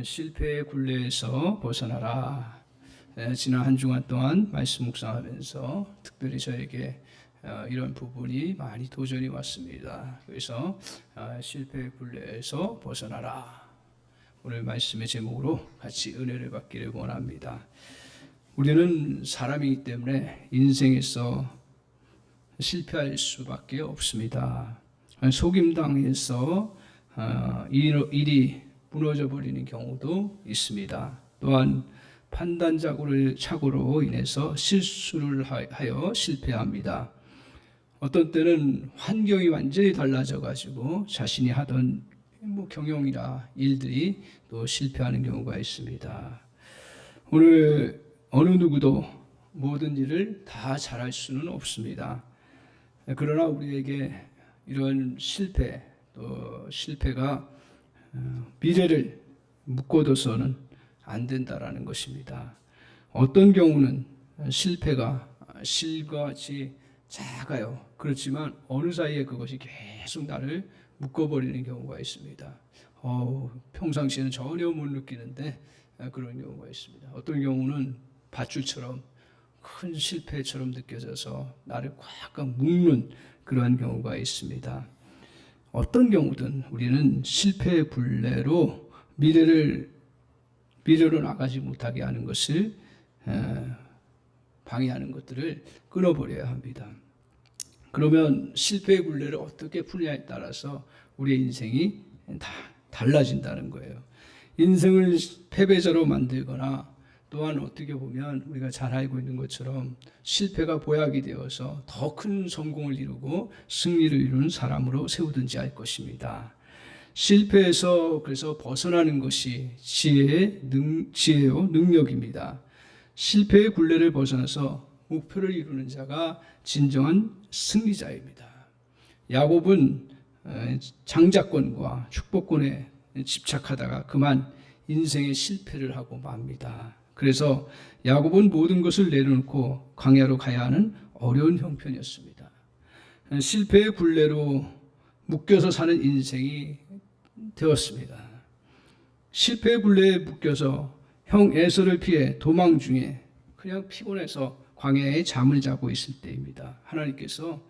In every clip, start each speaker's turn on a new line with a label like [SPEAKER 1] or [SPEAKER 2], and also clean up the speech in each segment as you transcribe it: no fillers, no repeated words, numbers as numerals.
[SPEAKER 1] 실패의 굴레에서 벗어나라. 지난 한 주간 동안 말씀 묵상하면서 특별히 저에게 이런 부분이 많이 도전이 왔습니다. 그래서 실패의 굴레에서 벗어나라. 오늘 말씀의 제목으로 같이 은혜를 받기를 원합니다. 우리는 사람이기 때문에 인생에서 실패할 수밖에 없습니다. 속임당해서 일이 무너져 버리는 경우도 있습니다. 또한 판단착오로 인해서 실수를 하여 실패합니다. 어떤 때는 환경이 완전히 달라져 가지고 자신이 하던 경영이나 일들이 또 실패하는 경우가 있습니다. 오늘 어느 누구도 모든 일을 다 잘할 수는 없습니다. 그러나 우리에게 이런 실패가 미래를 묶어둬서는 안 된다라는 것입니다. 어떤 경우는 실패가 실과 같이 작아요. 그렇지만 어느 사이에 그것이 계속 나를 묶어버리는 경우가 있습니다. 평상시에는 전혀 못 느끼는데 그런 경우가 있습니다. 어떤 경우는 밧줄처럼 큰 실패처럼 느껴져서 나를 꽉 묶는 그러한 경우가 있습니다. 어떤 경우든 우리는 실패의 굴레로 미래로 나가지 못하게 하는 것을 방해하는 것들을 끊어버려야 합니다. 그러면 실패의 굴레를 어떻게 푸느냐에 따라서 우리의 인생이 다 달라진다는 거예요. 인생을 패배자로 만들거나 또한 어떻게 보면 우리가 잘 알고 있는 것처럼 실패가 보약이 되어서 더 큰 성공을 이루고 승리를 이루는 사람으로 세우든지 할 것입니다. 실패에서 그래서 벗어나는 것이 지혜요 능력입니다. 실패의 굴레를 벗어나서 목표를 이루는 자가 진정한 승리자입니다. 야곱은 장자권과 축복권에 집착하다가 그만 인생의 실패를 하고 맙니다. 그래서 야곱은 모든 것을 내려놓고 광야로 가야 하는 어려운 형편이었습니다. 실패의 굴레로 묶여서 사는 인생이 되었습니다. 실패의 굴레에 묶여서 형 에서를 피해 도망 중에 그냥 피곤해서 광야에 잠을 자고 있을 때입니다. 하나님께서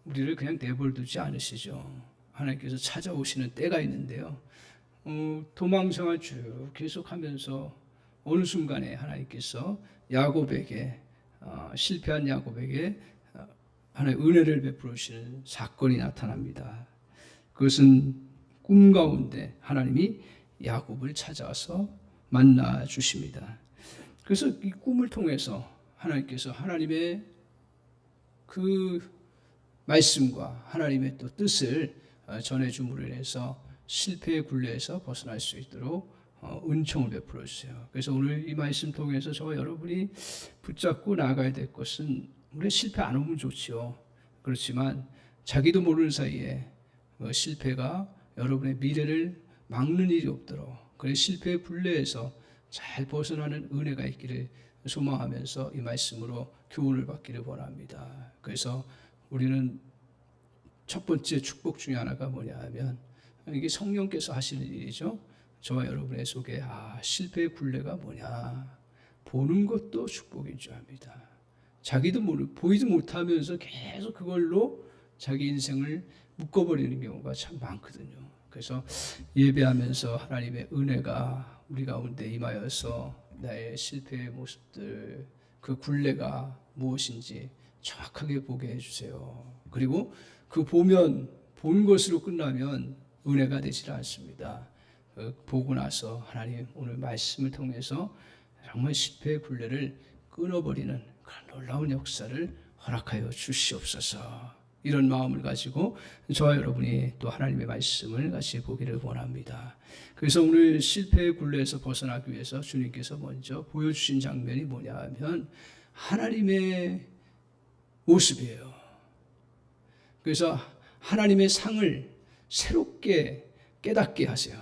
[SPEAKER 1] 우리를 그냥 내버려두지 않으시죠. 하나님께서 찾아오시는 때가 있는데요. 도망 생활 쭉 계속하면서 어느 순간에 하나님께서 야곱에게 실패한 야곱에게 하나님의 은혜를 베풀으시는 사건이 나타납니다. 그것은 꿈 가운데 하나님이 야곱을 찾아와서 만나 주십니다. 그래서 이 꿈을 통해서 하나님께서 하나님의 그 말씀과 하나님의 또 뜻을 전해줌으로 인해서 실패의 굴레에서 벗어날 수 있도록 은총을 베풀어 주세요. 그래서 오늘 이 말씀 통해서 저와 여러분이 붙잡고 나아가야 될 것은 우리 실패 안 오면 좋지요. 그렇지만 자기도 모르는 사이에 실패가 여러분의 미래를 막는 일이 없도록 그래 실패의 굴레에서 잘 벗어나는 은혜가 있기를 소망하면서 이 말씀으로 교훈을 받기를 원합니다. 그래서 우리는 첫 번째 축복 중에 하나가 뭐냐 하면 이게 성령께서 하시는 일이죠. 저와 여러분의 속에 실패의 굴레가 뭐냐 보는 것도 축복인 줄 압니다. 자기도 보이지 못하면서 계속 그걸로 자기 인생을 묶어버리는 경우가 참 많거든요. 그래서 예배하면서 하나님의 은혜가 우리 가운데 임하여서 나의 실패의 모습들 그 굴레가 무엇인지 정확하게 보게 해주세요. 그리고 그 본 것으로 끝나면 은혜가 되지 않습니다. 보고 나서 하나님 오늘 말씀을 통해서 정말 실패의 굴레를 끊어버리는 그런 놀라운 역사를 허락하여 주시옵소서. 이런 마음을 가지고 저와 여러분이 또 하나님의 말씀을 같이 보기를 원합니다. 그래서 오늘 실패의 굴레에서 벗어나기 위해서 주님께서 먼저 보여주신 장면이 뭐냐 하면 하나님의 모습이에요. 그래서 하나님의 상을 새롭게 깨닫게 하세요.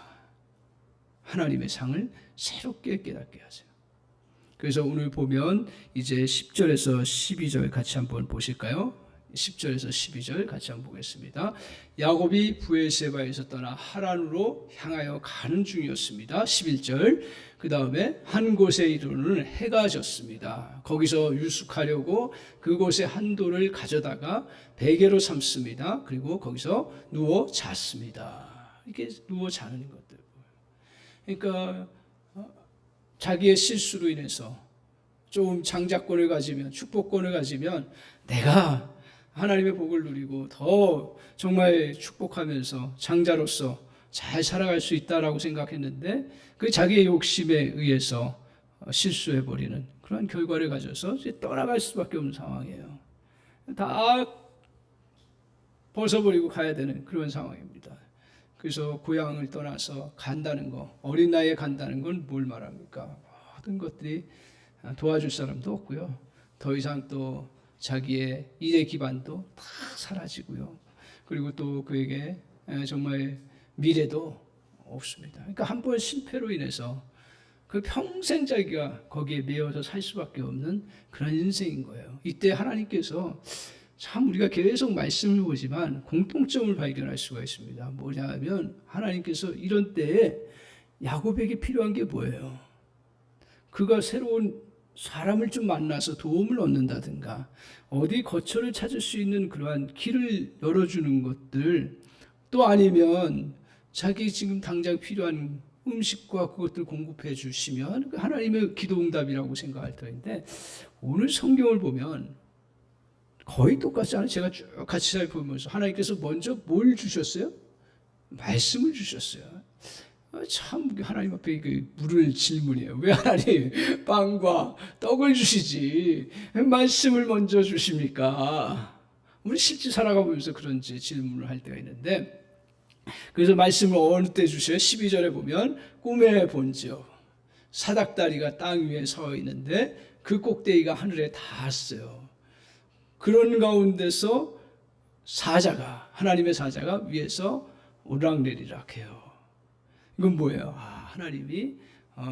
[SPEAKER 1] 하나님의 상을 새롭게 깨닫게 하세요. 그래서 오늘 보면 이제 10절에서 12절 같이 한번 보실까요? 10절에서 12절 같이 한번 보겠습니다. 야곱이 브에세바에서 떠나 하란으로 향하여 가는 중이었습니다. 11절. 그 다음에 한 곳에 이르러는 해가 졌습니다. 거기서 유숙하려고 그곳에 한 돌을 가져다가 베개로 삼습니다. 그리고 거기서 누워 잤습니다. 이게 누워 자는 것들. 그러니까 자기의 실수로 인해서 좀 장자권을 가지면, 축복권을 가지면 내가 하나님의 복을 누리고 더 정말 축복하면서 장자로서 잘 살아갈 수 있다라고 생각했는데 그 자기의 욕심에 의해서 실수해버리는 그런 결과를 가져서 이제 떠나갈 수밖에 없는 상황이에요. 다 벗어버리고 가야 되는 그런 상황입니다. 그래서 고향을 떠나서 간다는 거, 어린 나이에 간다는 건 뭘 말합니까? 모든 것들이 도와줄 사람도 없고요. 더 이상 또 자기의 일의 기반도 다 사라지고요. 그리고 또 그에게 정말 미래도 없습니다. 그러니까 한 번 실패로 인해서 그 평생 자기가 거기에 매여서 살 수밖에 없는 그런 인생인 거예요. 이때 하나님께서 참 우리가 계속 말씀을 보지만 공통점을 발견할 수가 있습니다. 뭐냐 하면 하나님께서 이런 때에 야곱에게 필요한 게 뭐예요? 그가 새로운 사람을 좀 만나서 도움을 얻는다든가 어디 거처를 찾을 수 있는 그러한 길을 열어주는 것들, 또 아니면 자기 지금 당장 필요한 음식과 그것들 공급해 주시면 하나님의 기도 응답이라고 생각할 터인데 오늘 성경을 보면 거의 똑같지 않아요? 제가 쭉 같이 잘 보면서 하나님께서 먼저 뭘 주셨어요? 말씀을 주셨어요. 참 하나님 앞에 물을 질문이에요. 왜 하나님 빵과 떡을 주시지 말씀을 먼저 주십니까? 우리 실제 살아가면서 그런지 질문을 할 때가 있는데, 그래서 말씀을 어느 때 주셔요? 12절에 보면 꿈에 본지요 사닥다리가 땅 위에 서 있는데 그 꼭대기가 하늘에 닿았어요. 그런 가운데서 사자가, 하나님의 사자가 위에서 오르락내리락 해요. 이건 뭐예요? 하나님이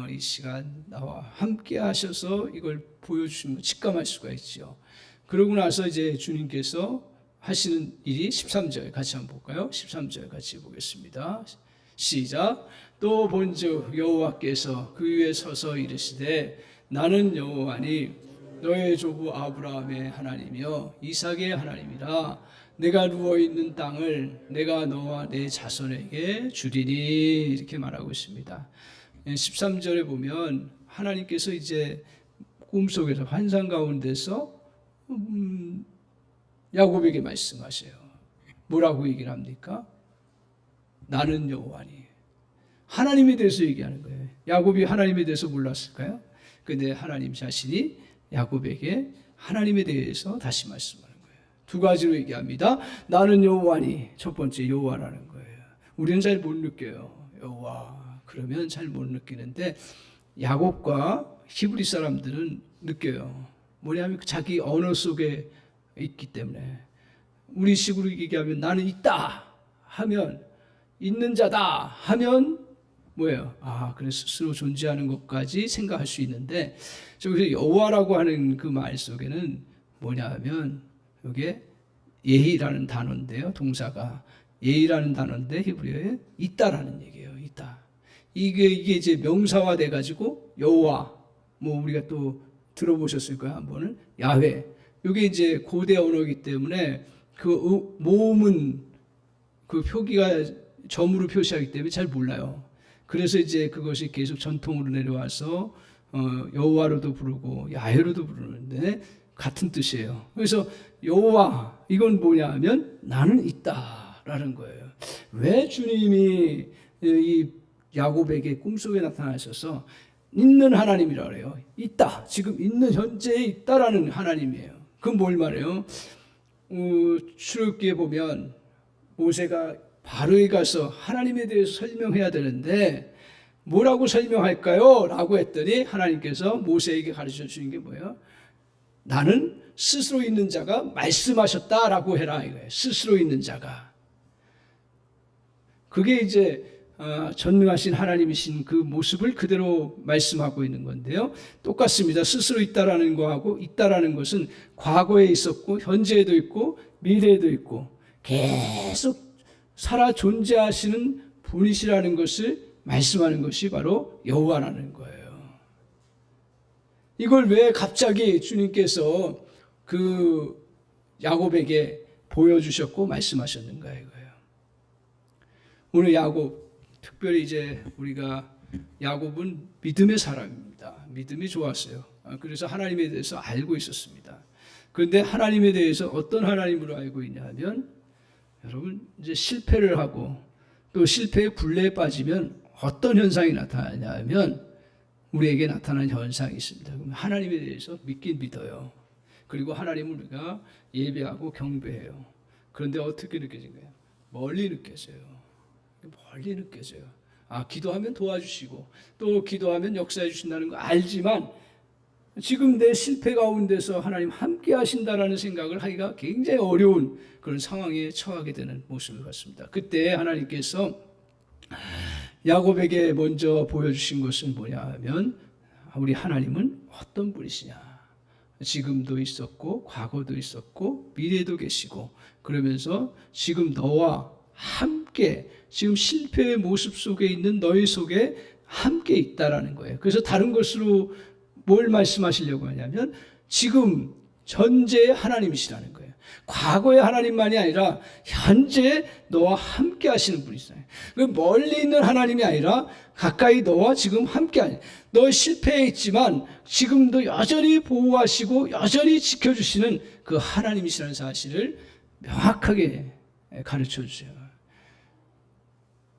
[SPEAKER 1] 이 시간 나와 함께 하셔서 이걸 보여주시는 거 직감할 수가 있죠. 그러고 나서 이제 주님께서 하시는 일이 13절 같이 한번 볼까요? 13절 같이 보겠습니다. 시작. 또 본즉 여호와께서 그 위에 서서 이르시되 나는 여호와니 너의 조부 아브라함의 하나님이여 이삭의 하나님이라. 내가 누워있는 땅을 내가 너와 내 자손에게 주리니. 이렇게 말하고 있습니다. 13절에 보면 하나님께서 이제 꿈속에서 환상 가운데서 야곱에게 말씀하세요. 뭐라고 얘기를 합니까? 나는 여호와니. 하나님에 대해서 얘기하는 거예요. 야곱이 하나님에 대해서 몰랐을까요? 근데 하나님 자신이 야곱에게 하나님에 대해서 다시 말씀하는 거예요. 두 가지로 얘기합니다. 나는 여호와니. 첫 번째 여호와라는 거예요. 우리는 잘 못 느껴요. 여호와 그러면 잘 못 느끼는데 야곱과 히브리 사람들은 느껴요. 뭐냐면 자기 언어 속에 있기 때문에. 우리 식으로 얘기하면 나는 있다 하면, 있는 자다 하면 뭐예요? 그래 스스로 존재하는 것까지 생각할 수 있는데, 저기서 여호와라고 하는 그 말 속에는 뭐냐 하면 이게 예히라는 단어인데요. 동사가 예히라는 단어인데 히브리어에 있다라는 얘기예요. 있다. 이게 이제 명사화 돼 가지고 여호와, 뭐 우리가 또 들어보셨을 거예요. 한 번은 야훼. 이게 이제 고대 언어이기 때문에 그 모음은 그 표기가 점으로 표시하기 때문에 잘 몰라요. 그래서 이제 그것이 계속 전통으로 내려와서 여호와로도 부르고 야훼로도 부르는데 같은 뜻이에요. 그래서 여호와 이건 뭐냐 하면 나는 있다라는 거예요. 왜 주님이 이 야곱에게 꿈속에 나타나셔서 있는 하나님이라고 해요. 있다. 지금 있는 현재에 있다라는 하나님이에요. 그건 뭘 말해요? 출애굽기에 보면 모세가 바로에 가서 하나님에 대해서 설명해야 되는데 뭐라고 설명할까요? 라고 했더니 하나님께서 모세에게 가르쳐 주신 게 뭐예요? 나는 스스로 있는 자가 말씀하셨다라고 해라 이거예요. 스스로 있는 자가. 그게 이제 전능하신 하나님이신 그 모습을 그대로 말씀하고 있는 건데요. 똑같습니다. 스스로 있다라는 거하고 있다라는 것은 과거에 있었고 현재에도 있고 미래에도 있고 계속 살아 존재하시는 분이시라는 것을 말씀하는 것이 바로 여호와라는 거예요. 이걸 왜 갑자기 주님께서 그 야곱에게 보여주셨고 말씀하셨는가 이거예요. 오늘 야곱, 특별히 이제 우리가 야곱은 믿음의 사람입니다. 믿음이 좋았어요. 그래서 하나님에 대해서 알고 있었습니다. 그런데 하나님에 대해서 어떤 하나님으로 알고 있냐 하면, 여러분 이제 실패를 하고 또 실패의 굴레에 빠지면 어떤 현상이 나타나냐 하면 우리에게 나타나는 현상이 있습니다. 그럼 하나님에 대해서 믿긴 믿어요. 그리고 하나님을 우리가 예배하고 경배해요. 그런데 어떻게 느껴진 거예요? 멀리 느껴져요. 멀리 느껴져요. 기도하면 도와주시고 또 기도하면 역사해 주신다는 거 알지만 지금 내 실패 가운데서 하나님 함께 하신다라는 생각을 하기가 굉장히 어려운 그런 상황에 처하게 되는 모습을 갖습니다. 그때 하나님께서 야곱에게 먼저 보여주신 것은 뭐냐 하면, 우리 하나님은 어떤 분이시냐. 지금도 있었고 과거도 있었고 미래도 계시고, 그러면서 지금 너와 함께, 지금 실패의 모습 속에 있는 너희 속에 함께 있다라는 거예요. 그래서 다른 것으로 뭘 말씀하시려고 하냐면 지금 현재의 하나님이시라는 거예요. 과거의 하나님만이 아니라 현재 너와 함께 하시는 분이시잖아요. 멀리 있는 하나님이 아니라 가까이 너와 지금 함께 하는, 너 실패해 있지만 지금도 여전히 보호하시고 여전히 지켜주시는 그 하나님이시라는 사실을 명확하게 가르쳐 주세요.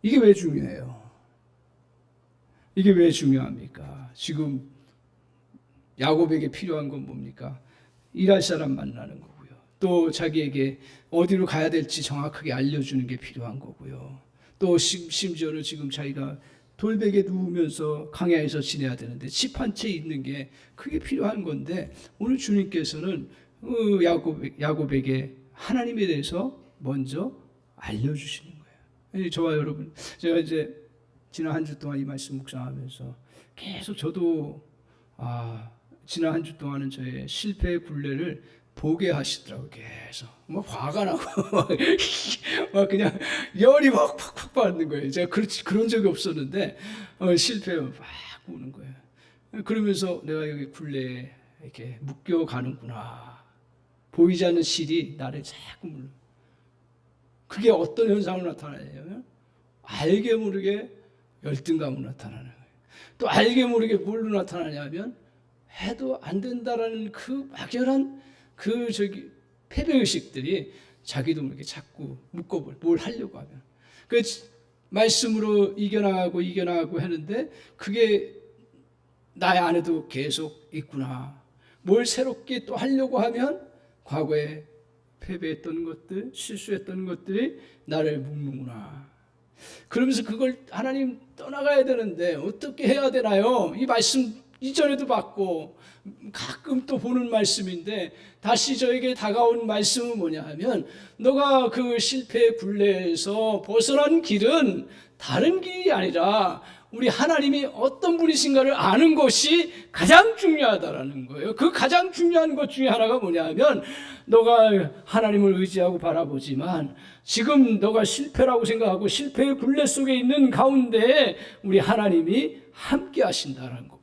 [SPEAKER 1] 이게 왜 중요해요? 이게 왜 중요합니까? 지금 야곱에게 필요한 건 뭡니까? 일할 사람 만나는 거고요. 또 자기에게 어디로 가야 될지 정확하게 알려주는 게 필요한 거고요. 또 심지어는 지금 자기가 돌베개 누우면서 광야에서 지내야 되는데 집 한 채 있는 게 그게 필요한 건데, 오늘 주님께서는 야곱에게 하나님에 대해서 먼저 알려주시는 거예요. 저와 여러분, 제가 이제 지난 한 주 동안 이 말씀 묵상하면서 계속 저도 지난 한 주 동안은 저의 실패의 굴레를 보게 하시더라고요. 계속 막 화가 나고 막 그냥 열이 막 팍팍 받는 거예요. 제가 그런 적이 없었는데 실패하면 막 우는 거예요. 그러면서 내가 여기 굴레에 이렇게 묶여 가는구나. 보이지 않는 실이 나를 자꾸 물러. 그게 어떤 현상으로 나타나냐면 알게 모르게 열등감으로 나타나는 거예요. 또 알게 모르게 뭘로 나타나냐면 해도 안 된다라는 그 막연한 패배의식들이 자기도 모르게 자꾸 묶어버려. 뭘 하려고 하면. 그 말씀으로 이겨나가고 하는데 그게 나의 안에도 계속 있구나. 뭘 새롭게 또 하려고 하면 과거에 패배했던 것들, 실수했던 것들이 나를 묶는구나. 그러면서 그걸 하나님 떠나가야 되는데 어떻게 해야 되나요? 이 말씀 이전에도 받고 가끔 또 보는 말씀인데 다시 저에게 다가온 말씀은 뭐냐 하면, 너가 그 실패의 굴레에서 벗어난 길은 다른 길이 아니라 우리 하나님이 어떤 분이신가를 아는 것이 가장 중요하다라는 거예요. 그 가장 중요한 것 중에 하나가 뭐냐 하면, 너가 하나님을 의지하고 바라보지만 지금 너가 실패라고 생각하고 실패의 굴레 속에 있는 가운데 우리 하나님이 함께 하신다는 거고,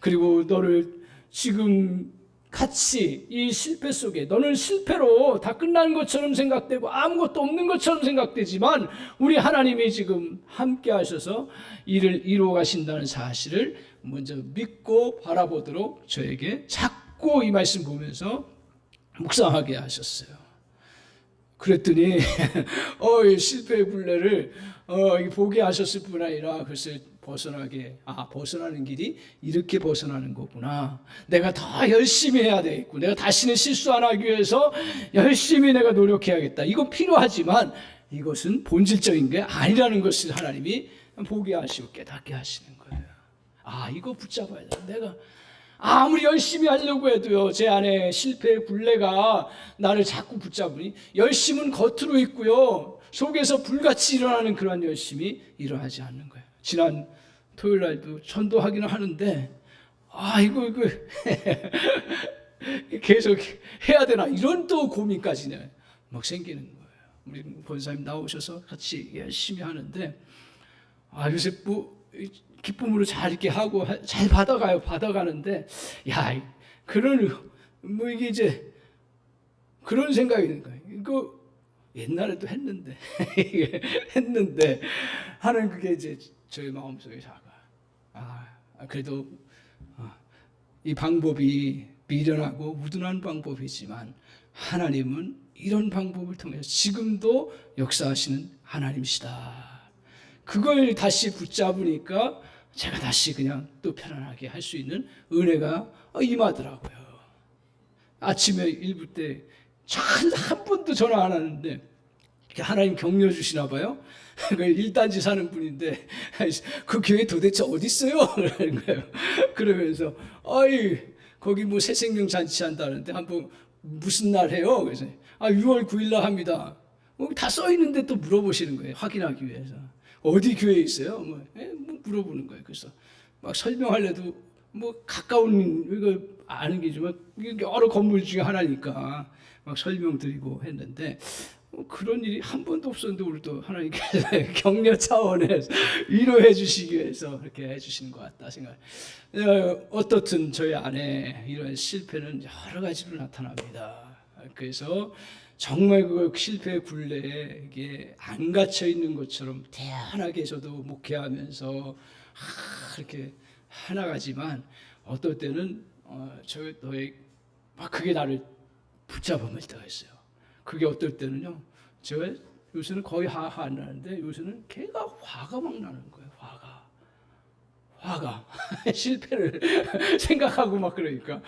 [SPEAKER 1] 그리고 너를 지금 같이 이 실패 속에, 너는 실패로 다 끝난 것처럼 생각되고 아무것도 없는 것처럼 생각되지만 우리 하나님이 지금 함께 하셔서 이를 이루어 가신다는 사실을 먼저 믿고 바라보도록 저에게 자꾸 이 말씀 보면서 묵상하게 하셨어요. 그랬더니 실패의 굴레를 보게 하셨을 뿐 아니라 그것을 벗어나는 길이 이렇게 벗어나는 거구나. 내가 더 열심히 해야 되겠고, 내가 다시는 실수 안 하기 위해서 열심히 내가 노력해야겠다. 이건 필요하지만 이것은 본질적인 게 아니라는 것을 하나님이 보게 하시고 깨닫게 하시는 거예요. 이거 붙잡아야 돼. 내가 아무리 열심히 하려고 해도요, 제 안에 실패의 굴레가 나를 자꾸 붙잡으니, 열심은 겉으로 있고요, 속에서 불같이 일어나는 그러한 열심이 일어나지 않는 거예요. 지난 토요일 날도 전도하기는 하는데 이거 계속 해야 되나 이런 또 고민까지 막 생기는 거예요. 우리 권사님 나오셔서 같이 열심히 하는데 요새 뭐 기쁨으로 잘 이렇게 하고 잘 받아가는데 그런 뭐 이게 이제 그런 생각이 드는 거예요. 이거 옛날에도 했는데 하는 그게 이제 저희 마음속에 그래도 이 방법이 미련하고 우둔한 방법이지만 하나님은 이런 방법을 통해서 지금도 역사하시는 하나님이시다. 그걸 다시 붙잡으니까 제가 다시 그냥 또 편안하게 할 수 있는 은혜가 임하더라고요. 아침에 일부 때 한 번도 전화 안 하는데 하나님 격려 주시나 봐요. 그 1단지 사는 분인데 그 교회 도대체 어디 있어요? 그러는 거예요. 그러면서 거기 뭐 새생명 잔치 한다는데 한번 무슨 날 해요? 그래서 6월 9일 날 합니다. 다 써 있는데 또 물어보시는 거예요. 확인하기 위해서. 어디 교회에 있어요? 뭐 물어보는 거예요. 그래서 막 설명하려도 뭐 가까운 이거 아는 게지만 여러 건물 중에 하나니까 막 설명드리고 했는데 그런 일이 한 번도 없었는데 우리도 하나님께서 격려 차원에서 위로해 주시기 위해서 그렇게 해주시는 것 같다 생각. 어떻든 저희 안에 이런 실패는 여러 가지로 나타납니다. 그래서 정말 그 실패의 굴레에 이게 안 갇혀 있는 것처럼 태연하게 저도 목회하면서 이렇게 해나가지만 어떨 때는 너의 막 그게 나를 붙잡음을 더했어요. 그게 어떨 때는요. 제가 요새는 거의 화가 안 나는데 요새는 걔가 화가 막 나는 거예요. 화가 실패를 생각하고 막 그러니까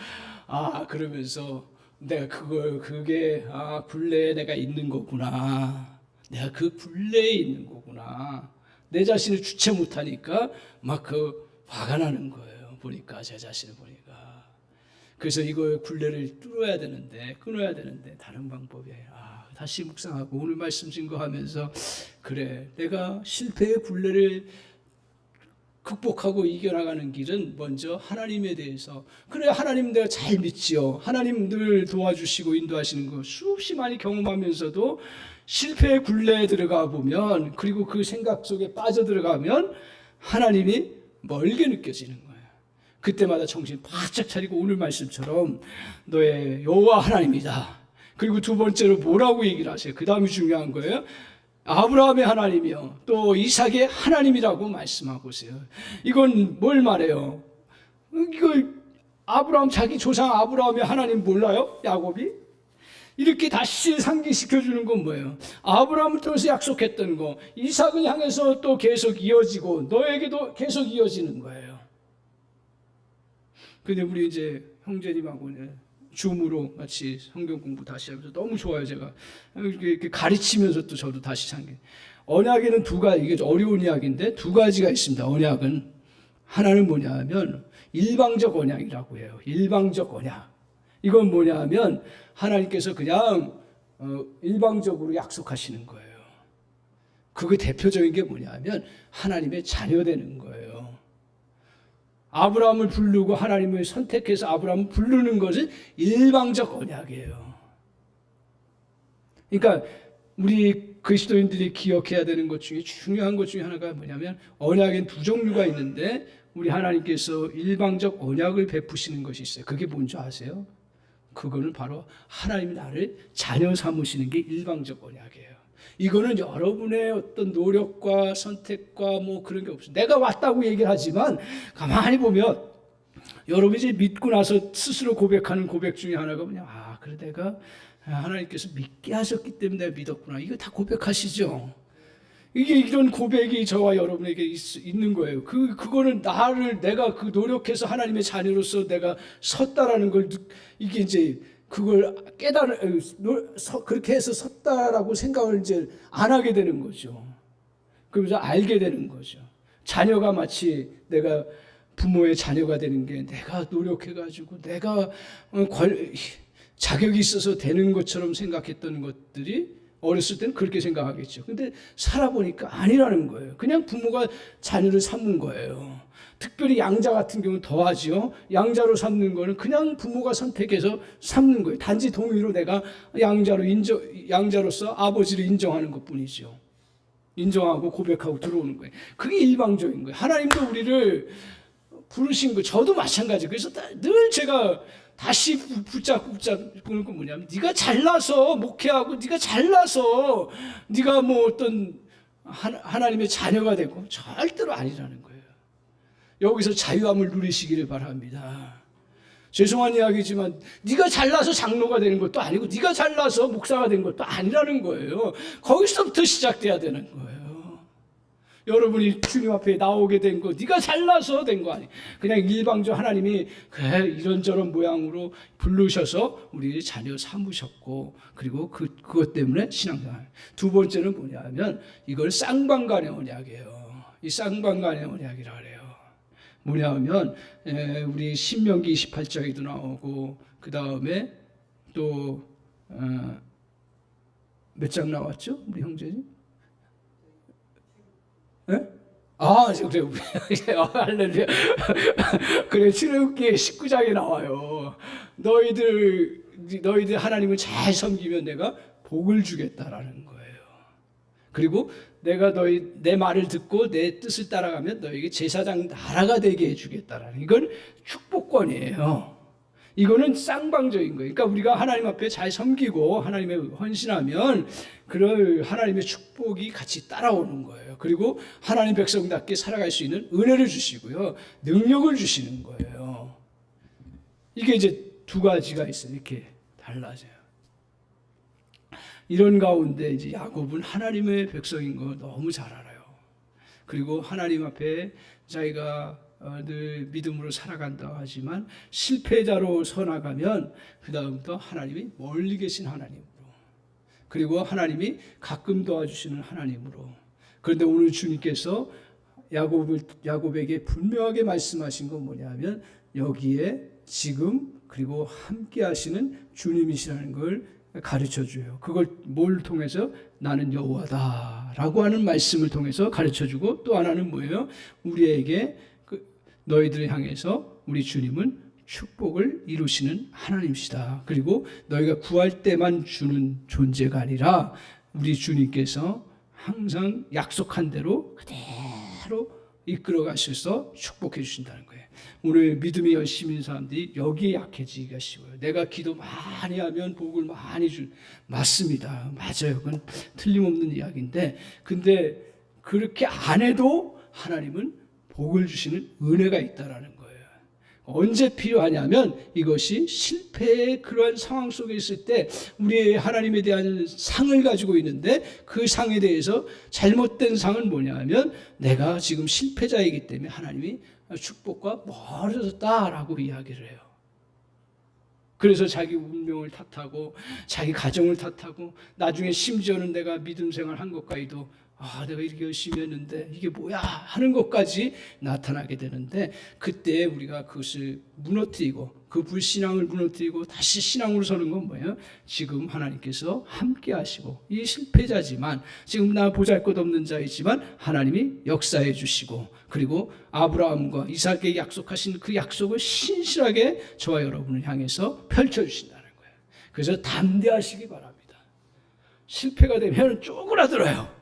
[SPEAKER 1] 그러면서 내가 그게 굴레에 내가 있는 거구나. 내가 그 굴레에 있는 거구나. 내 자신을 주체 못하니까 막 그 화가 나는 거예요. 보니까 제 자신을 보니까. 그래서 이거 굴레를 끊어야 되는데 다른 방법이 다시 묵상하고 오늘 말씀 증거하면서 그래 내가 실패의 굴레를 극복하고 이겨나가는 길은 먼저 하나님에 대해서 그래 하나님 내가 잘 믿지요. 하나님 늘 도와주시고 인도하시는 거 수없이 많이 경험하면서도 실패의 굴레에 들어가 보면 그리고 그 생각 속에 빠져들어가면 하나님이 멀게 느껴지는 거예요. 그때마다 정신 바짝 차리고 오늘 말씀처럼 너의 여호와 하나님이다. 그리고 두 번째로 뭐라고 얘기를 하세요? 그 다음이 중요한 거예요. 아브라함의 하나님이요 또 이삭의 하나님이라고 말씀하고 있어요. 이건 뭘 말해요? 이걸 아브라함 자기 조상 아브라함의 하나님 몰라요? 야곱이? 이렇게 다시 상기시켜주는 건 뭐예요? 아브라함을 통해서 약속했던 거 이삭을 향해서 또 계속 이어지고 너에게도 계속 이어지는 거예요. 근데 우리 이제 형제님하고는 줌으로 같이 성경 공부 다시 하면서 너무 좋아요. 제가 이렇게 가르치면서 또 저도 다시 상기. 언약에는 이게 어려운 이야기인데 두 가지가 있습니다. 언약은 하나는 뭐냐면 일방적 언약이라고 해요. 일방적 언약. 이건 뭐냐면 하나님께서 그냥 일방적으로 약속하시는 거예요. 그게 대표적인 게 뭐냐면 하나님의 자녀 되는 거예요. 아브라함을 부르고 하나님을 선택해서 아브라함을 부르는 것은 일방적 언약이에요. 그러니까 우리 그리스도인들이 기억해야 되는 것 중에 중요한 것 중에 하나가 뭐냐면 언약엔 두 종류가 있는데 우리 하나님께서 일방적 언약을 베푸시는 것이 있어요. 그게 뭔지 아세요? 그거는 바로 하나님이 나를 자녀 삼으시는 게 일방적 언약이에요. 이거는 여러분의 어떤 노력과 선택과 뭐 그런 게 없어요. 내가 왔다고 얘기를 하지만 가만히 보면 여러분이 이제 믿고 나서 스스로 고백하는 고백 중에 하나가 뭐냐. 그래 내가 하나님께서 믿게 하셨기 때문에 내가 믿었구나. 이거 다 고백하시죠. 이게 이런 고백이 저와 여러분에게 있는 거예요. 그거는 내가 그 노력해서 하나님의 자녀로서 내가 섰다라는 걸 이게 이제 그걸 그렇게 해서 섰다라고 생각을 이제 안 하게 되는 거죠. 그러면서 알게 되는 거죠. 자녀가 마치 내가 부모의 자녀가 되는 게 내가 노력해가지고 내가 자격이 있어서 되는 것처럼 생각했던 것들이 어렸을 때는 그렇게 생각하겠죠. 근데 살아보니까 아니라는 거예요. 그냥 부모가 자녀를 삼는 거예요. 특별히 양자 같은 경우는 더하지요. 양자로 삼는 거는 그냥 부모가 선택해서 삼는 거예요. 단지 동의로 내가 양자로서 아버지를 인정하는 것뿐이죠. 인정하고 고백하고 들어오는 거예요. 그게 일방적인 거예요. 하나님도 우리를 부르신 거, 저도 마찬가지. 그래서 늘 제가 다시 붙잡는 건 뭐냐면, 네가 잘나서 목회하고, 네가 잘나서 네가 뭐 어떤 하나님의 자녀가 되고, 절대로 아니라는 거예요. 여기서 자유함을 누리시기를 바랍니다. 죄송한 이야기지만 네가 잘나서 장로가 되는 것도 아니고 네가 잘나서 목사가 된 것도 아니라는 거예요. 거기서부터 시작돼야 되는 거예요. 여러분이 주님 앞에 나오게 된 거 네가 잘나서 된 거 아니에요. 그냥 일방적 하나님이 그래 이런저런 모양으로 부르셔서 우리 자녀 삼으셨고, 그리고 그것 때문에 신앙생활. 두 번째는 뭐냐면 이걸 쌍방간의 언약이에요. 이 쌍방간의 언약이라 그래요. 뭐냐면 우리 신명기 28장에도 나오고, 그 다음에 또 몇 장 나왔죠? 우리 형제님? 네? 그래, 할렐루야. 그래, 출애굽기 19장에 나와요. 너희들 하나님을 잘 섬기면 내가 복을 주겠다라는 거예요. 그리고 내가 내 말을 듣고 내 뜻을 따라가면 너에게 제사장 나라가 되게 해주겠다라는, 이건 축복권이에요. 이거는 쌍방적인 거예요. 그러니까 우리가 하나님 앞에 잘 섬기고 하나님에 헌신하면 그런 하나님의 축복이 같이 따라오는 거예요. 그리고 하나님 백성답게 살아갈 수 있는 은혜를 주시고요, 능력을 주시는 거예요. 이게 이제 두 가지가 있어요. 이렇게 달라져요. 이런 가운데 이제 야곱은 하나님의 백성인 거 너무 잘 알아요. 그리고 하나님 앞에 자기가 늘 믿음으로 살아간다 하지만 실패자로 서나가면 그 다음부터 하나님이 멀리 계신 하나님으로, 그리고 하나님이 가끔 도와주시는 하나님으로. 그런데 오늘 주님께서 야곱에게 분명하게 말씀하신 건 뭐냐면, 여기에 지금 그리고 함께 하시는 주님이시라는 걸 가르쳐줘요. 그걸 뭘 통해서? 나는 여호와다라고 하는 말씀을 통해서 가르쳐주고, 또 하나는 뭐예요? 우리에게 너희들을 향해서 우리 주님은 축복을 이루시는 하나님이시다. 그리고 너희가 구할 때만 주는 존재가 아니라 우리 주님께서 항상 약속한 대로 그대로 이끌어 가셔서 축복해 주신다는 거예요. 오늘 믿음이 열심히 있는 사람들이 여기에 약해지기가 쉬워요. 내가 기도 많이 하면 복을 많이 맞습니다. 맞아요. 그건 틀림없는 이야기인데, 근데 그렇게 안 해도 하나님은 복을 주시는 은혜가 있다라는 거예요. 언제 필요하냐면 이것이 실패의 그러한 상황 속에 있을 때 우리의 하나님에 대한 상을 가지고 있는데, 그 상에 대해서 잘못된 상은 뭐냐면 내가 지금 실패자이기 때문에 하나님이 축복과 멀어졌다라고 이야기를 해요. 그래서 자기 운명을 탓하고 자기 가정을 탓하고, 나중에 심지어는 내가 믿음 생활 한 것까지도 내가 이렇게 열심히 했는데 이게 뭐야 하는 것까지 나타나게 되는데, 그때 우리가 그것을 무너뜨리고 그 불신앙을 무너뜨리고 다시 신앙으로 서는 건 뭐예요? 지금 하나님께서 함께 하시고, 이 실패자지만 지금 나 보잘것없는 자이지만 하나님이 역사해 주시고, 그리고 아브라함과 이삭에게 약속하신 그 약속을 신실하게 저와 여러분을 향해서 펼쳐주신다는 거예요. 그래서 담대하시기 바랍니다. 실패가 되면 쪼그라들어요.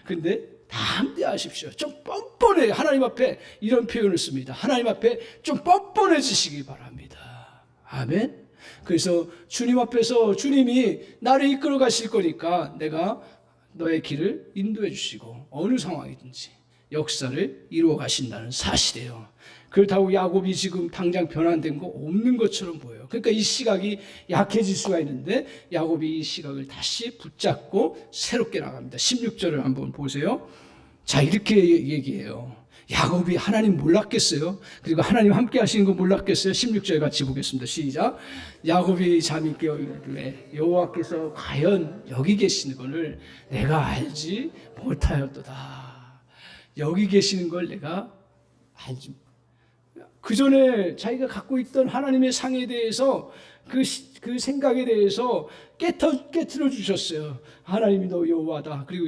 [SPEAKER 1] 근데 담대하십시오. 좀 뻔뻔해. 하나님 앞에 이런 표현을 씁니다. 하나님 앞에 좀 뻔뻔해지시기 바랍니다. 아멘. 그래서 주님 앞에서 주님이 나를 이끌어 가실 거니까 내가 너의 길을 인도해 주시고 어느 상황이든지 역사를 이루어 가신다는 사실이에요. 그렇다고 야곱이 지금 당장 변환된 거 없는 것처럼 보여요. 그러니까 이 시각이 약해질 수가 있는데 야곱이 이 시각을 다시 붙잡고 새롭게 나갑니다. 16절을 한번 보세요. 자, 이렇게 얘기해요. 야곱이 하나님 몰랐겠어요? 그리고 하나님 함께 하시는 거 몰랐겠어요? 16절 같이 보겠습니다. 시작. 야곱이 잠이 깨어 이르되 여호와께서 과연 여기 계시는 것을 내가 알지 못하였도다. 여기 계시는 걸 내가 알지 그 전에 자기가 갖고 있던 하나님의 상에 대해서 그 생각에 대해서 깨트려 주셨어요. 하나님이 너 여호와다. 그리고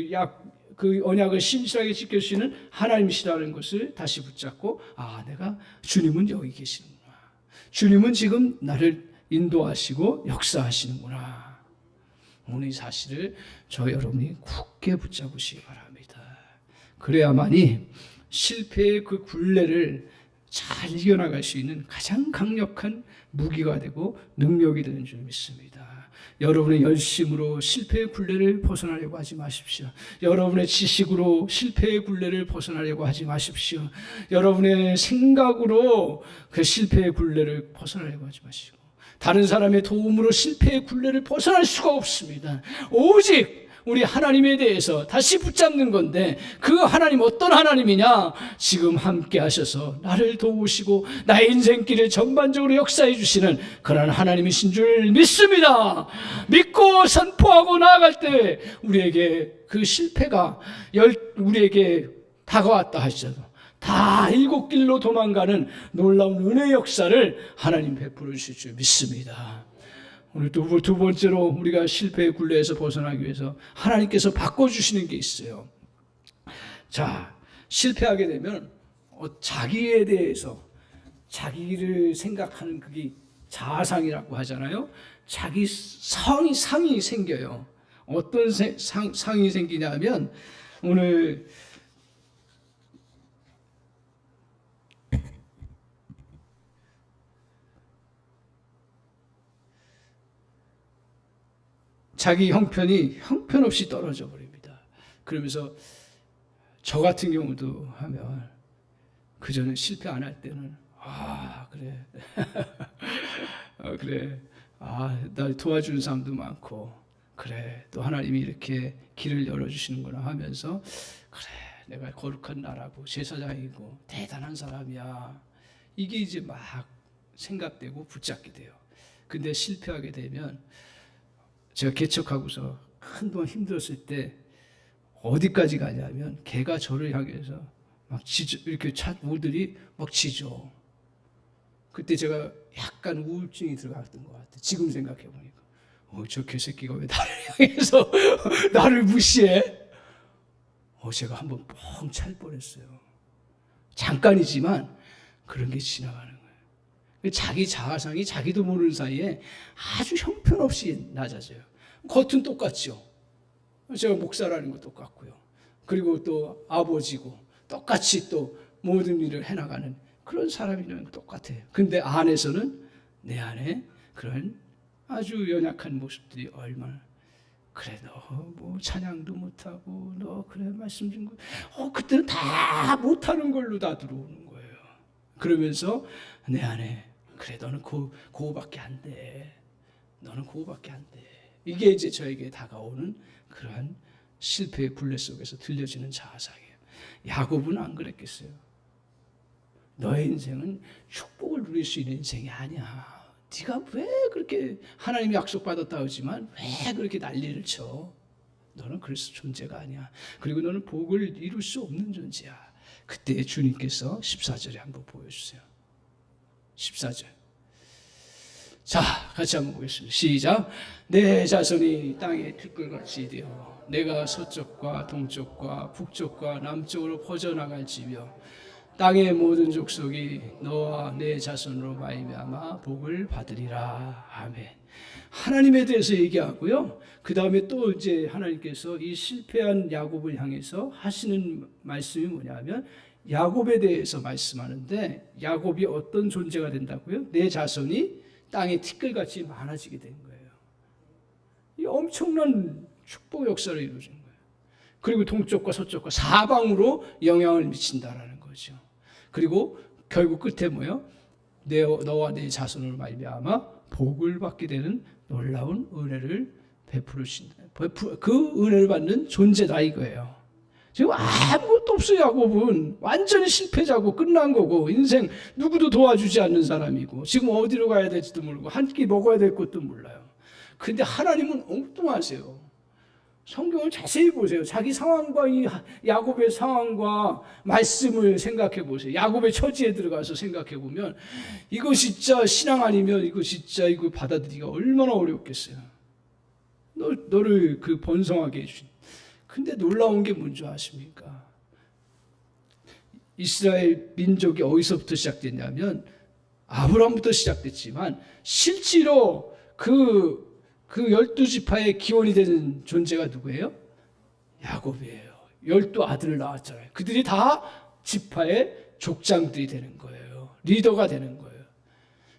[SPEAKER 1] 그 언약을 신실하게 지켜주시는 하나님이시라는 것을 다시 붙잡고, 내가 주님은 여기 계시는구나. 주님은 지금 나를 인도하시고 역사하시는구나. 오늘 이 사실을 저 여러분이 굳게 붙잡으시기 바랍니다. 그래야만이 실패의 그 굴레를 잘 이겨나갈 수 있는 가장 강력한 무기가 되고 능력이 되는 줄 믿습니다. 여러분의 열심으로 실패의 굴레를 벗어나려고 하지 마십시오. 여러분의 지식으로 실패의 굴레를 벗어나려고 하지 마십시오. 여러분의 생각으로 그 실패의 굴레를 벗어나려고 하지 마시고, 다른 사람의 도움으로 실패의 굴레를 벗어날 수가 없습니다. 오직 우리 하나님에 대해서 다시 붙잡는 건데, 그 하나님 어떤 하나님이냐? 지금 함께 하셔서 나를 도우시고 나의 인생길을 전반적으로 역사해 주시는 그런 하나님이신 줄 믿습니다. 믿고 선포하고 나아갈 때 우리에게 그 실패가 우리에게 다가왔다 하시죠. 다 일곱 길로 도망가는 놀라운 은혜의 역사를 하나님 베풀어 주실 줄 믿습니다. 오늘 두 번째로 우리가 실패의 굴레에서 벗어나기 위해서 하나님께서 바꿔주시는 게 있어요. 자, 실패하게 되면 자기에 대해서, 자기를 생각하는 그게 자아상이라고 하잖아요. 자기 상이 생겨요. 어떤 상이 생기냐면, 오늘 자기 형편없이 떨어져 버립니다. 그러면서 저 같은 경우도 하면, 그전에 실패 안 할 때는 그래 그래 나 도와주는 사람도 많고, 그래 또 하나님이 이렇게 길을 열어주시는구나 하면서, 그래 내가 거룩한 나라고 제사장이고 대단한 사람이야, 이게 이제 막 생각되고 붙잡게 돼요. 근데 실패하게 되면, 제가 개척하고서 한동안 힘들었을 때 어디까지 가냐면, 개가 저를 향해서 막 이렇게 모들이 막 짖어. 그때 제가 약간 우울증이 들어갔던 것 같아요. 지금 생각해 보니까, 저 개새끼가 왜 나를 향해서 나를 무시해? 제가 한번 뻥 찰 뻔했어요. 잠깐이지만 그런 게 지나가는 거예요. 자기 자아상이 자기도 모르는 사이에 아주 형편없이 낮아져요. 겉은 똑같죠. 제가 목사라는 거 똑같고요. 그리고 또 아버지고 똑같이 또 모든 일을 해나가는 그런 사람이랑 똑같아요. 근데 안에서는, 내 안에 그런 아주 연약한 모습들이 얼마나, 그래 너 뭐 찬양도 못하고, 너 그래 말씀 좀 그때는 다 못하는 걸로 다 들어오는 거예요. 그러면서 내 안에, 그래 너는 그거밖에 안 돼, 너는 그거밖에 안 돼, 이게 이제 저에게 다가오는 그러한 실패의 굴레 속에서 들려지는 자아상이에요. 야곱은 안 그랬겠어요? 너의 인생은 축복을 누릴 수 있는 인생이 아니야. 네가 왜 그렇게 하나님이 약속받았다 하지만 왜 그렇게 난리를 쳐? 너는 그래서 존재가 아니야. 그리고 너는 복을 이룰 수 없는 존재야. 그때 주님께서 14절에 한번 보여주세요. 14절. 자, 같이 한번 보겠습니다. 시작. 내 자손이 땅에 티끌같이 되어 내가 서쪽과 동쪽과 북쪽과 남쪽으로 퍼져나갈지며 땅의 모든 족속이 너와 내 자손으로 말미암아 복을 받으리라. 아멘. 하나님에 대해서 얘기하고요. 그 다음에 또 이제 하나님께서 이 실패한 야곱을 향해서 하시는 말씀이 뭐냐면, 야곱에 대해서 말씀하는데, 야곱이 어떤 존재가 된다고요? 내 자손이 땅에 티끌같이 많아지게 된 거예요. 이 엄청난 축복 역사를 이루어진 거예요. 그리고 동쪽과 서쪽과 사방으로 영향을 미친다라는 거죠. 그리고 결국 끝에 뭐예요? 너와 내 자손으로 말미암아 복을 받게 되는 놀라운 은혜를 베푸신다. 그 은혜를 받는 존재다 이거예요. 지금 아무것도 없어요. 야곱은 완전히 실패자고 끝난 거고, 인생 누구도 도와주지 않는 사람이고, 지금 어디로 가야 될지도 모르고 한 끼 먹어야 될 것도 몰라요. 근데 하나님은 엉뚱하세요. 성경을 자세히 보세요. 자기 상황과 이 야곱의 상황과 말씀을 생각해 보세요. 야곱의 처지에 들어가서 생각해 보면 이거 진짜 신앙 아니면 이거 진짜 이거 받아들이기가 얼마나 어렵겠어요. 너를 그 번성하게 해주신. 근데 놀라운 게 뭔지 아십니까? 이스라엘 민족이 어디서부터 시작됐냐면 아브라함부터 시작됐지만 실제로 그 12지파의 기원이 되는 존재가 누구예요? 야곱이에요. 12아들을 낳았잖아요. 그들이 다 지파의 족장들이 되는 거예요. 리더가 되는 거예요.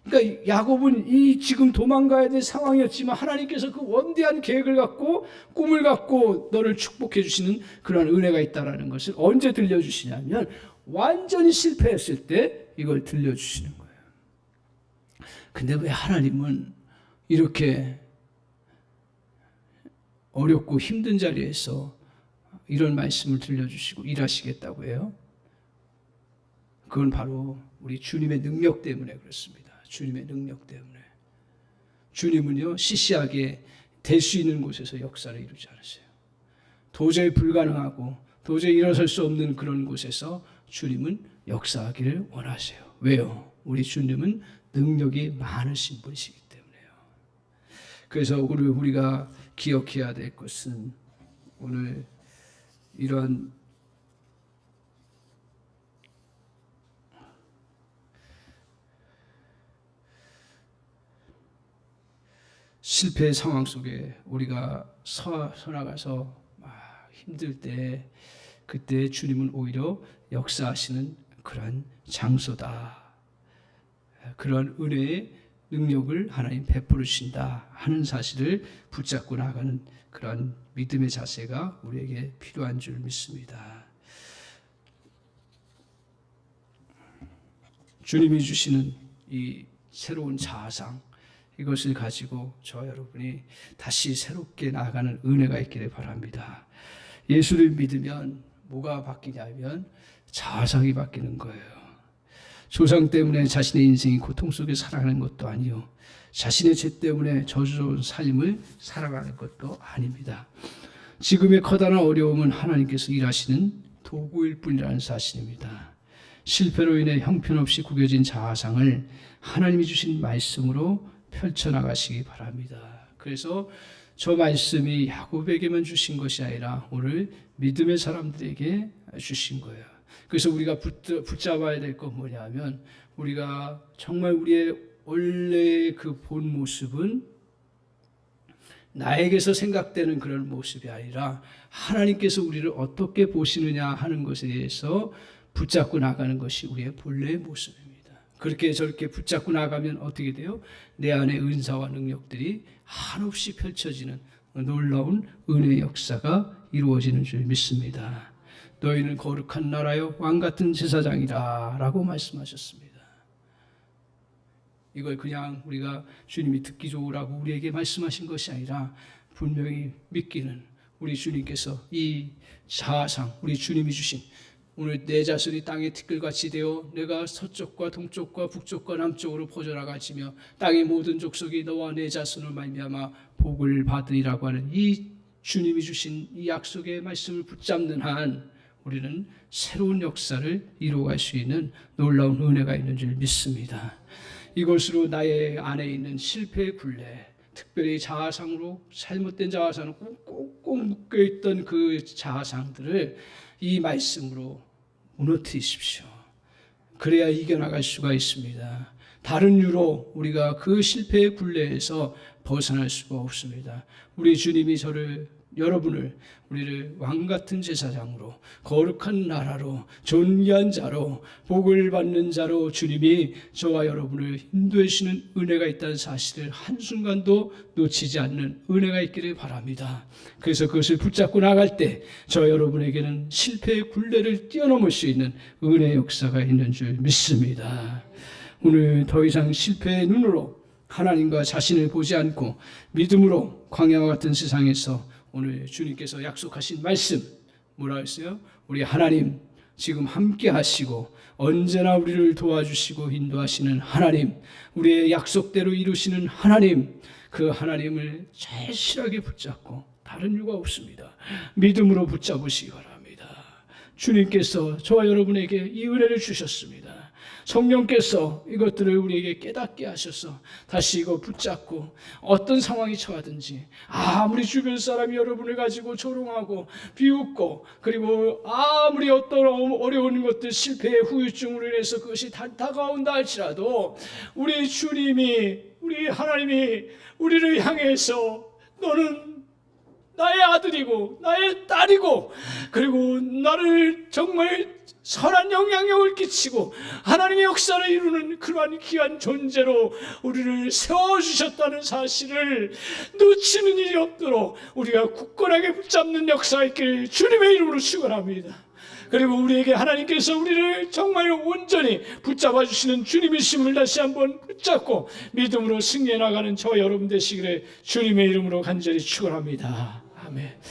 [SPEAKER 1] 그러니까 야곱은 이 지금 도망가야 될 상황이었지만 하나님께서 그 원대한 계획을 갖고 꿈을 갖고 너를 축복해 주시는 그런 은혜가 있다는 것을 언제 들려주시냐면 완전히 실패했을 때 이걸 들려주시는 거예요. 근데 왜 하나님은 이렇게 어렵고 힘든 자리에서 이런 말씀을 들려주시고 일하시겠다고 해요? 그건 바로 우리 주님의 능력 때문에 그렇습니다. 주님의 능력 때문에. 주님은요, 시시하게 될 수 있는 곳에서 역사를 이루지 않으세요. 도저히 불가능하고 도저히 일어설 수 없는 그런 곳에서 주님은 역사하기를 원하세요. 왜요? 우리 주님은 능력이 많으신 분이시기 때문에요. 그래서 우리가 기억해야 될 것은 오늘 이러한 실패의 상황 속에 우리가 서나가서 힘들 때 그때 주님은 오히려 역사하시는 그런 장소다. 그런 은혜의 능력을 하나님 베푸르신다 하는 사실을 붙잡고 나가는 그런 믿음의 자세가 우리에게 필요한 줄 믿습니다. 주님이 주시는 이 새로운 자아상, 이것을 가지고 저와 여러분이 다시 새롭게 나아가는 은혜가 있기를 바랍니다. 예수를 믿으면 뭐가 바뀌냐면 자아상이 바뀌는 거예요. 조상 때문에 자신의 인생이 고통 속에 살아가는 것도 아니요, 자신의 죄 때문에 저주로운 삶을 살아가는 것도 아닙니다. 지금의 커다란 어려움은 하나님께서 일하시는 도구일 뿐이라는 사실입니다. 실패로 인해 형편없이 구겨진 자아상을 하나님이 주신 말씀으로 펼쳐나가시기 바랍니다. 그래서 저 말씀이 야곱에게만 주신 것이 아니라 오늘 믿음의 사람들에게 주신 거예요. 그래서 우리가 붙잡아야 될 건 뭐냐면 우리가 정말 우리의 원래의 그 본 모습은 나에게서 생각되는 그런 모습이 아니라 하나님께서 우리를 어떻게 보시느냐 하는 것에 대해서 붙잡고 나가는 것이 우리의 본래의 모습입니다. 그렇게 저렇게 붙잡고 나가면 어떻게 돼요? 내 안에 은사와 능력들이 한없이 펼쳐지는 놀라운 은혜의 역사가 이루어지는 줄 믿습니다. 너희는 거룩한 나라요 왕같은 제사장이라 라고 말씀하셨습니다. 이걸 그냥 우리가 주님이 듣기 좋으라고 우리에게 말씀하신 것이 아니라 분명히 믿기는 우리 주님께서 이 자아상, 우리 주님이 주신 오늘 내 자손이 땅의 티끌같이 되어 내가 서쪽과 동쪽과 북쪽과 남쪽으로 퍼져나가지며 땅의 모든 족속이 너와 내 자손을 말미암아 복을 받으리라고 하는 이 주님이 주신 이 약속의 말씀을 붙잡는 한 우리는 새로운 역사를 이루어갈 수 있는 놀라운 은혜가 있는 줄 믿습니다. 이것으로 나의 안에 있는 실패의 굴레, 특별히 자아상으로 잘못된 자아상으로 꽁꽁 묶여있던 그 자아상들을 이 말씀으로 무너뜨리십시오. 그래야 이겨나갈 수가 있습니다. 다른 이유로 우리가 그 실패의 굴레에서 벗어날 수가 없습니다. 우리 주님이 우리를 왕같은 제사장으로, 거룩한 나라로, 존귀한 자로, 복을 받는 자로 주님이 저와 여러분을 인도해 주시는 은혜가 있다는 사실을 한순간도 놓치지 않는 은혜가 있기를 바랍니다. 그래서 그것을 붙잡고 나갈 때 저 여러분에게는 실패의 굴레를 뛰어넘을 수 있는 은혜의 역사가 있는 줄 믿습니다. 오늘 더 이상 실패의 눈으로 하나님과 자신을 보지 않고 믿음으로 광야와 같은 세상에서 오늘 주님께서 약속하신 말씀 뭐라 했어요? 우리 하나님 지금 함께 하시고 언제나 우리를 도와주시고 인도하시는 하나님, 우리의 약속대로 이루시는 하나님, 그 하나님을 절실하게 붙잡고 다른 이유가 없습니다. 믿음으로 붙잡으시기 바랍니다. 주님께서 저와 여러분에게 이 은혜를 주셨습니다. 성령께서 이것들을 우리에게 깨닫게 하셔서 다시 이거 붙잡고 어떤 상황이 처하든지 아무리 주변 사람이 여러분을 가지고 조롱하고 비웃고 그리고 아무리 어떤 어려운 것들 실패의 후유증으로 인해서 그것이 다가온다 할지라도 우리 주님이 우리 하나님이 우리를 향해서 너는 나의 아들이고 나의 딸이고 그리고 나를 정말 선한 영향력을 끼치고 하나님의 역사를 이루는 그러한 귀한 존재로 우리를 세워주셨다는 사실을 놓치는 일이 없도록 우리가 굳건하게 붙잡는 역사가 있기를 주님의 이름으로 축원합니다. 그리고 우리에게 하나님께서 우리를 정말 온전히 붙잡아 주시는 주님이심을 다시 한번 붙잡고 믿음으로 승리해 나가는 저와 여러분 되시기를 주님의 이름으로 간절히 축원합니다. 아멘.